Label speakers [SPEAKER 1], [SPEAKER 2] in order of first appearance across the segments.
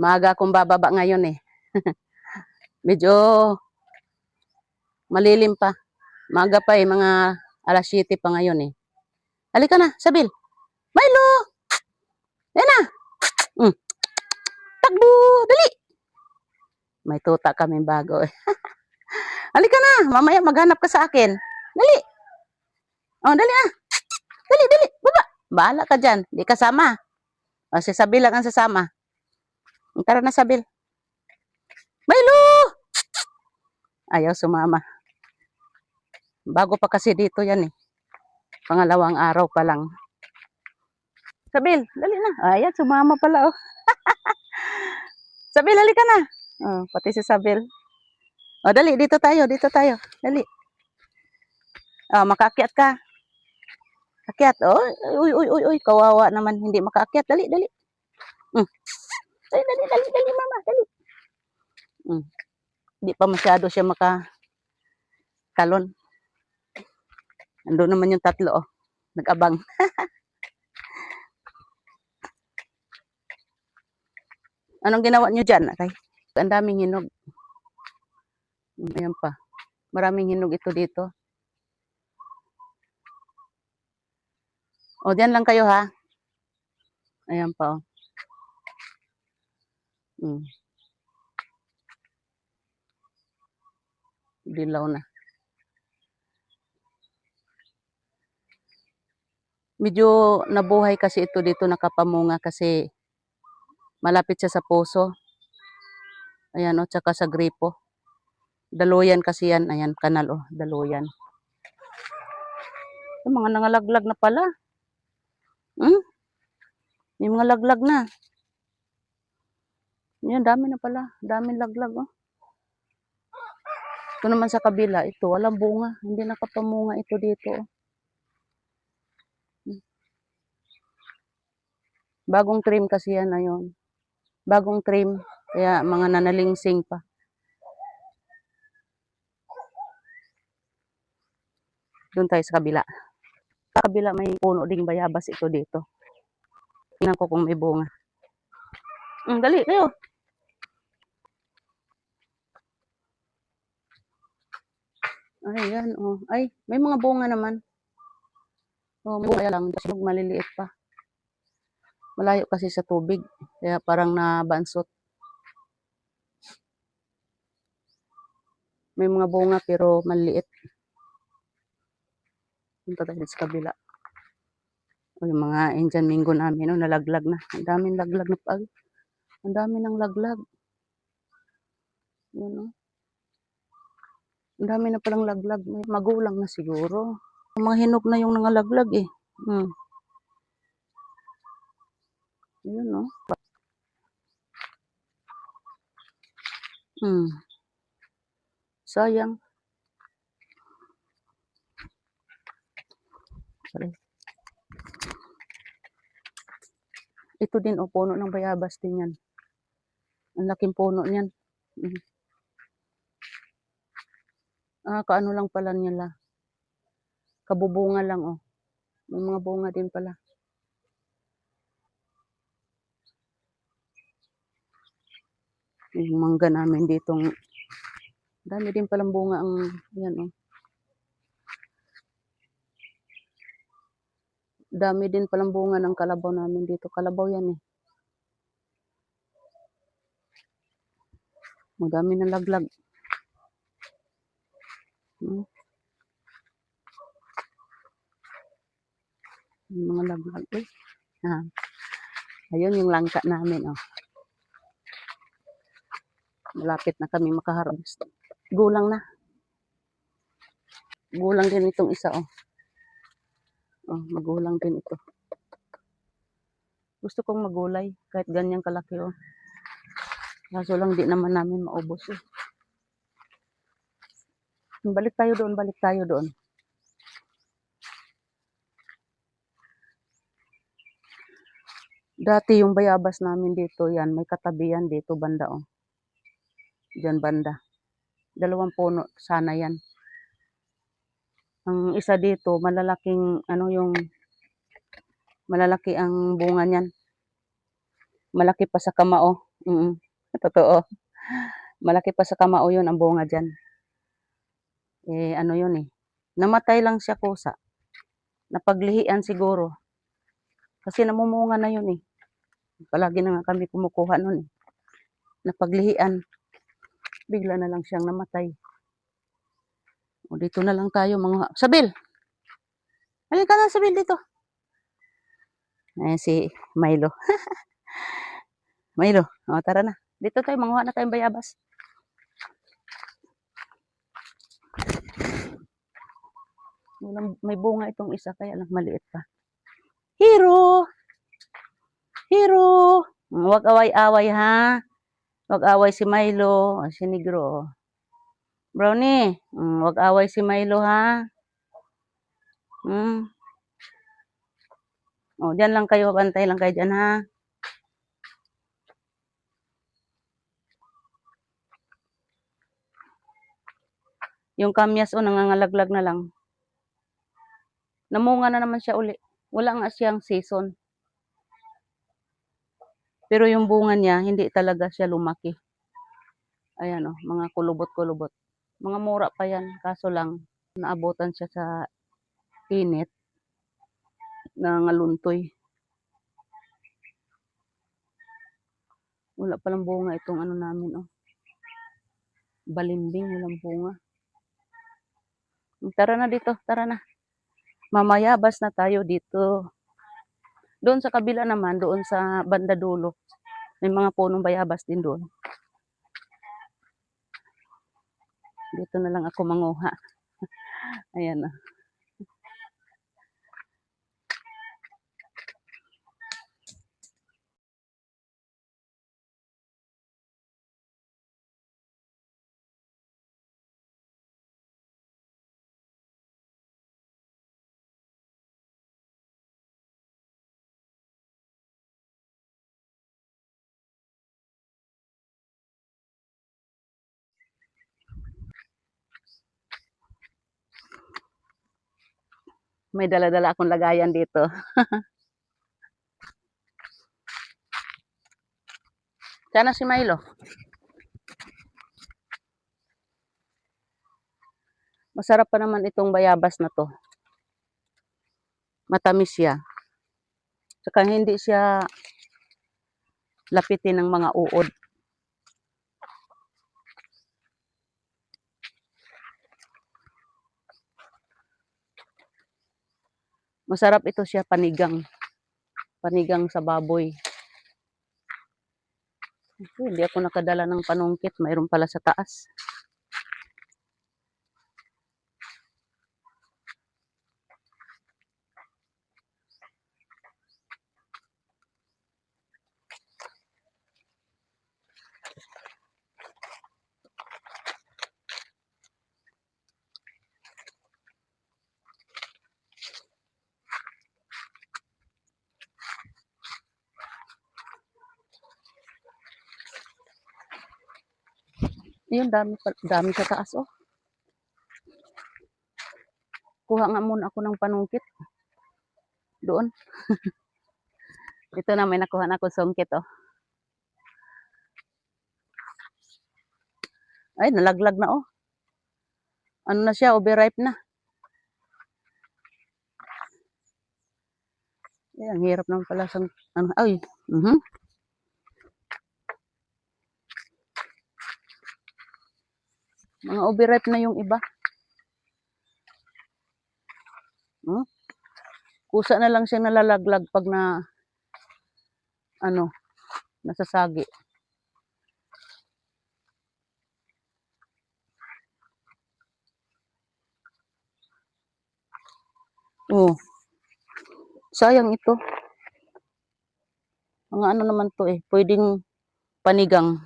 [SPEAKER 1] Maaga akong bababa ngayon eh. Medyo malilim pa. Maaga pa eh, mga alas 7 pa ngayon eh. Halika na, Sabil. Milo! Yan na! Takbo! Dali! May tuta kami bago eh. Halika na, mamaya maghanap ka sa akin. Dali! Oh, dali ah! Dali, dali! Baba! Bahala ka dyan, di kasama. O, si Sabil lang ang sasama. Tara na, Sabil. Milo! Ayaw sumama. Bago pa kasi dito yan eh. Pangalawang araw pa lang. Sabil, dali na. Ayan, sumama pala oh. Sabil, halika na. Oh, pati si Sabil. Oh, dali, dito tayo, dito tayo. Dali. Oh, makaakyat ka. Akyat. Oh, uy, kawawa naman hindi makaakyat. Dali, dali. Dali, dali, dali, dali, mama, dali. Hindi pa masyado siya makatalon. Ando naman yung tatlo, oh. Nag-abang. Anong ginawa nyo dyan? Okay? Ang daming hinog. Ayan pa. Maraming hinog ito dito. O, diyan lang kayo ha. Ayan pa, oh. Dilaw na. Medyo nabuhay kasi ito dito, nakapamunga kasi malapit siya sa puso. Ayan, oh, tsaka sa gripo. Daluyan kasi yan. Ayan, kanal, oh, daluyan. Yung mga nangalaglag na pala. May mga laglag na. Yan, dami na pala. Daming laglag, oh. Ito naman sa kabila, ito, walang bunga. Hindi nakapamunga ito dito, oh. Bagong trim kasi yan, ayun. Bagong trim, kaya mga nanalingsing pa. Doon tayo sa kabila. Sa kabila may puno ding bayabas ito dito. Tingnan ko kung may bunga. Dali, kayo. Ayan, oh. Ay, may mga bunga naman. Oh, may bunga lang. Maliliit pa. Malayo kasi sa tubig. Kaya parang nabansot. May mga bunga pero maliit. Punta tayo sa kabila. O, yung mga Indian mango namin, no, nalaglag na. Ang daming laglag na pag. Ang dami ng laglag. Yan, no. Ang dami na palang laglag. May magulang na siguro. Mga hinog na yung nangalaglag eh. Yan, no. Sayang. Sorry. Ito din, oh, puno ng bayabas din yan. Ang laking puno niyan. Kaano lang pala nila. Kabubunga lang, oh. May mga bunga din pala. Yung mangga namin ditong, dami din palang bunga ang, yan, oh. Dami din palang bunga ng kalabaw namin dito. Kalabaw yan eh. Madami na laglag. Mga laglag eh. Ayun yung langka namin, oh. Malapit na kami makaharvest. Gulang na. Gulang din itong isa, oh. Oh, magulang din ito. Gusto kong magulay kahit ganyang kalaki, oh. Kaso lang di naman namin maubos eh. Balik tayo doon. Dati yung bayabas namin dito, yan, may katabihan dito banda, oh. Diyan banda. 2 puno sana yan. Ang isa dito, malalaking, malalaki ang bunga niyan. Malaki pa sa kamao. Totoo. Malaki pa sa kamao yun ang bunga dyan. Eh, ano yun eh. Namatay lang siya kusa. Napaglihian siguro. Kasi namumunga na yun eh. Palagi na nga kami kumukuha nun eh. Napaglihian. Bigla na lang siyang namatay. O dito na lang tayo mga... Sabil! Halika na, Sabil, dito. Eh, si Milo. Milo, o, tara na. Dito tayo, manguha na tayong bayabas. May bunga itong isa, kaya lang maliit pa. Hero! Hero! Huwag away-away ha. Huwag away si Milo. O, si Negro. Brownie, huwag away si Milo ha. O, dyan lang kayo, bantay lang kayo dyan ha. Yung kamyas o, nangangalaglag na lang. Namunga na naman siya uli. Wala nga siyang season. Pero yung bunga niya, hindi talaga siya lumaki. Ayan o, mga kulubot-kulubot. Mga mura pa yan, kaso lang, naabutan siya sa init na ngaluntoy. Wala palang bunga itong ano namin o. Balimbing, walang bunga. Tara na dito, tara na. Mamayabas na tayo dito. Doon sa kabila naman, doon sa banda dulo, may mga punong bayabas din doon. Dito na lang ako manguha. Ayan na. May dala-dala akong lagayan dito. Sana si Milo. Masarap pa naman itong bayabas na to. Matamis siya. Saka hindi siya lapitin ng mga uod. Masarap ito siya panigang. Panigang sa baboy. Hindi ako nakadala ng panungkit. Mayroon pala sa taas. Yun, dami sa taas, oh. Kuha nga muna ako ng panungkit. Doon. Ito na, may nakuha na ako sungkit, oh. Ay, nalaglag na, oh. Ano na siya, overripe na. Ay, ang hirap naman pala sa, ano, ay, Mga overripe na yung iba. Kusa na lang siyang nalalaglag pag na, ano, nasasagi. Oh. Sayang ito. Mga ano naman to eh, pwedeng panigang.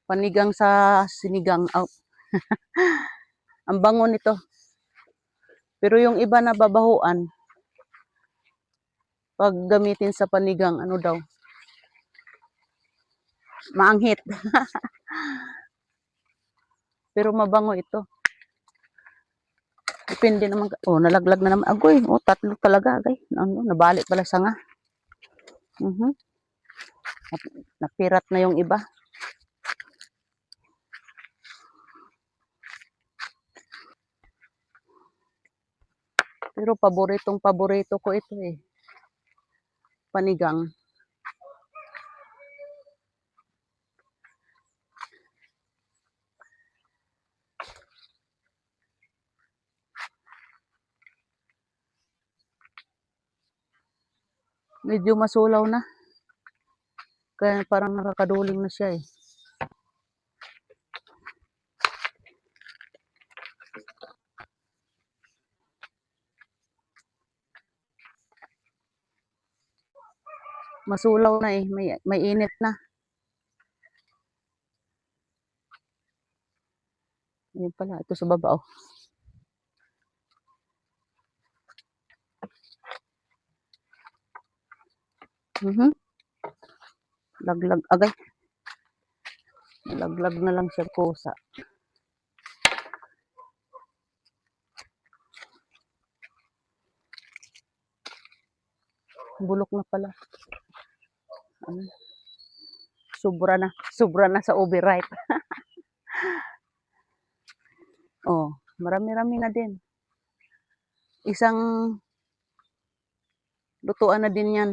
[SPEAKER 1] Panigang sa sinigang. Oh. Ang bango nito. Pero yung iba na babahuan, pag gamitin sa panigang, ano daw, maanghit. Pero mabango ito. Depende naman. Oh, nalaglag na naman. Agoy, oh, tatlo talaga, agay. Ano, nabali pala sanga. Mhm. Napirat na yung iba. Pero paborito ko ito eh. Panigang. Medyo masulaw na. Kaya parang nakakaduling na siya eh. Masulaw na eh. May init na. Ayun pala. Ito sa baba oh. Mhm. Laglag agay. Laglag na lang siya kusa. Bulok na pala. Ano? Sobra na sa overripe. Oh, marami-rami na din. Isang lutuan na din yan.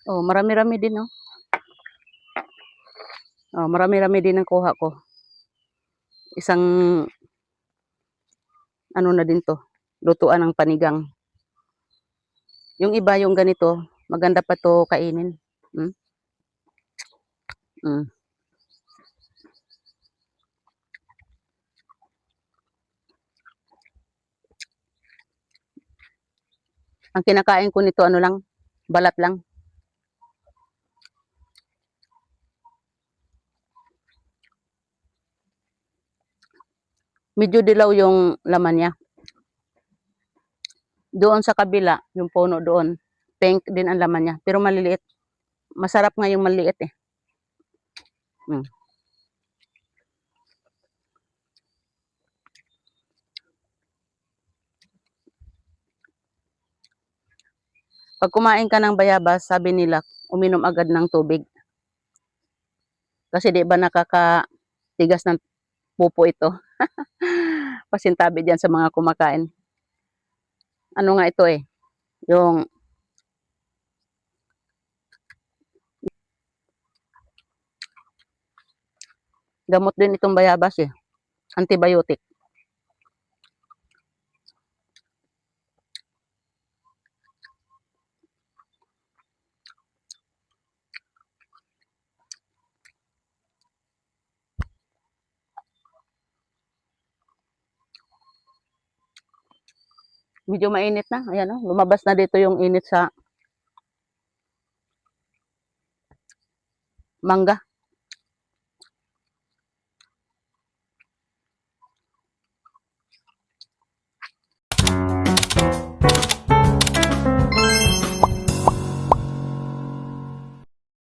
[SPEAKER 1] Oh, marami-rami din oh. Oh, marami-rami din ang kuha ko. Isang ano na din to, lutuan ng panigang. Yung iba yung ganito, maganda pa to kainin. Mm? Mm. Ang kinakain ko nito ano lang, balat lang. Medyo dilaw yung laman niya. Doon sa kabila, yung puno doon, pink din ang laman niya, pero maliliit. Masarap nga yung maliit eh. Mm. Pag kumain ka ng bayabas, sabi nila, uminom agad ng tubig. Kasi di ba nakakatigas ng pupo ito? Pasintabi diyan sa mga kumakain. Ano nga ito eh, yung gamot din itong bayabas eh. Antibiotic. Medyo mainit na. Ayan oh, lumabas na dito yung init sa mangga.